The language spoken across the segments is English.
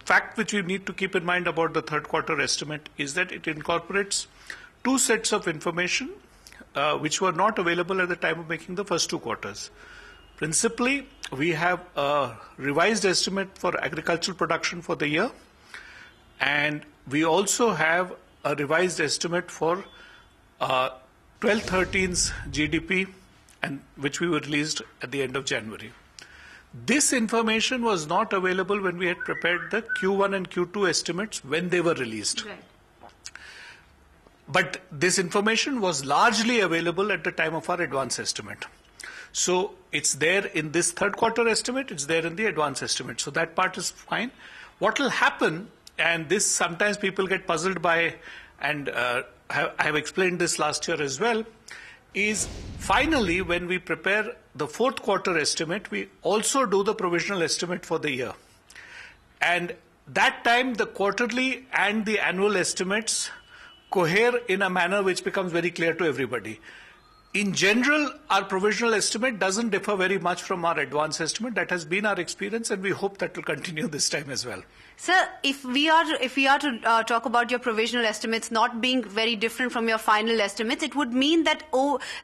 fact which we need to keep in mind about the third quarter estimate is that it incorporates two sets of information which were not available at the time of making the first two quarters. Principally, we have a revised estimate for agricultural production for the year, and we also have a revised estimate for 12-13's GDP, and which we released at the end of January. This information was not available when we had prepared the Q1 and Q2 estimates when they were released. Right. But this information was largely available at the time of our advance estimate. So it's there in this third quarter estimate, it's there in the advance estimate. So that part is fine. What will happen, and this sometimes people get puzzled by, and I have explained this last year as well, is finally when we prepare the fourth quarter estimate, we also do the provisional estimate for the year. And that time the quarterly and the annual estimates cohere in a manner which becomes very clear to everybody. In general, our provisional estimate doesn't differ very much from our advance estimate. That has been our experience, and we hope that will continue this time as well. Sir, if we are to talk about your provisional estimates not being very different from your final estimates, it would mean that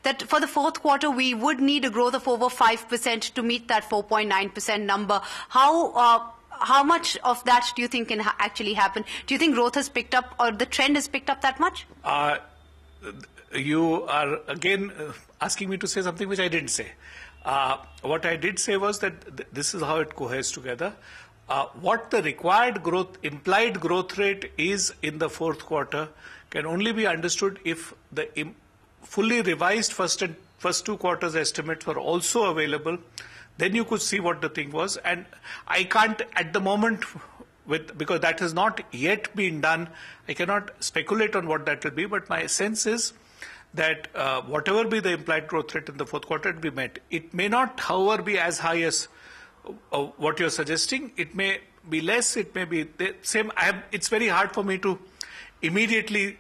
that for the fourth quarter we would need a growth of over 5% to meet that 4.9% number. How much of that do you think can actually happen? Do you think growth has picked up, or the trend has picked up that much? You are again asking me to say something which I didn't say. What I did say was that this is how it coheres together. What the required growth, implied growth rate is in the fourth quarter can only be understood if the fully revised first two quarters estimates were also available. Then you could see what the thing was. And I can't at the moment, because that has not yet been done, I cannot speculate on what that will be. But my sense is that whatever be the implied growth rate in the fourth quarter, it will be met. It may not, however, be as high as what you're suggesting. It may be less, it may be the same. It's very hard for me to immediately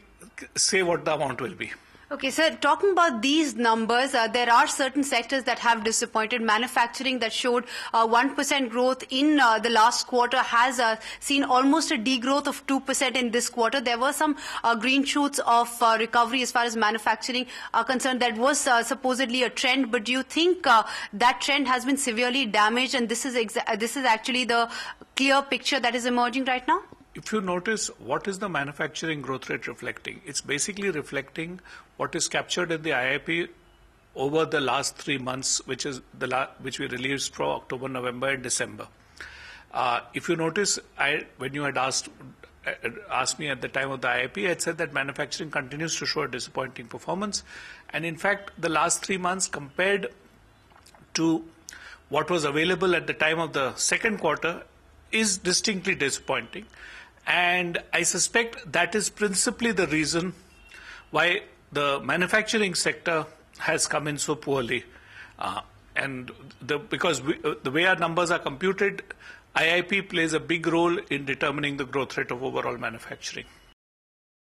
say what the amount will be. Okay, sir, talking about these numbers, there are certain sectors that have disappointed. Manufacturing that showed 1% growth in the last quarter has seen almost a degrowth of 2% in this quarter. There were some green shoots of recovery as far as manufacturing are concerned. That was supposedly a trend, but do you think that trend has been severely damaged, and this is actually the clear picture that is emerging right now? If you notice, what is the manufacturing growth rate reflecting? It's basically reflecting what is captured in the IIP over the last 3 months, which we released for October, November, and December. If you notice, when you had asked me at the time of the IIP, I had said that manufacturing continues to show a disappointing performance. And in fact, the last 3 months compared to what was available at the time of the second quarter is distinctly disappointing. And I suspect that is principally the reason why the manufacturing sector has come in so poorly. Because the way our numbers are computed, IIP plays a big role in determining the growth rate of overall manufacturing.